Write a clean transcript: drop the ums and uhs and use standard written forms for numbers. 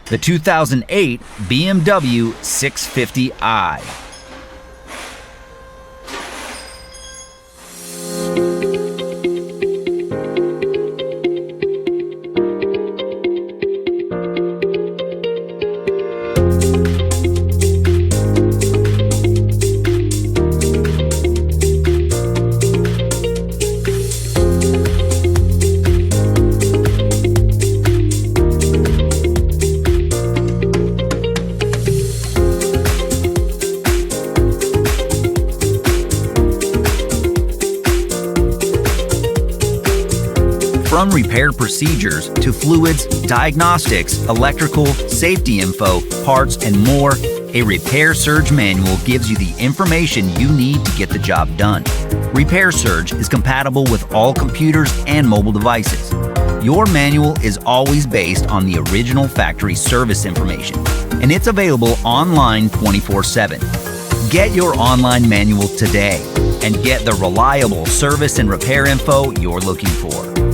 the 2008 BMW 650i. From repair procedures to fluids, diagnostics, electrical, safety info, parts, and more, a Repair Surge manual gives you the information you need to get the job done. Repair Surge is compatible with all computers and mobile devices. Your manual is always based on the original factory service information, and it's available online 24/7. Get your online manual today and get the reliable service and repair info you're looking for.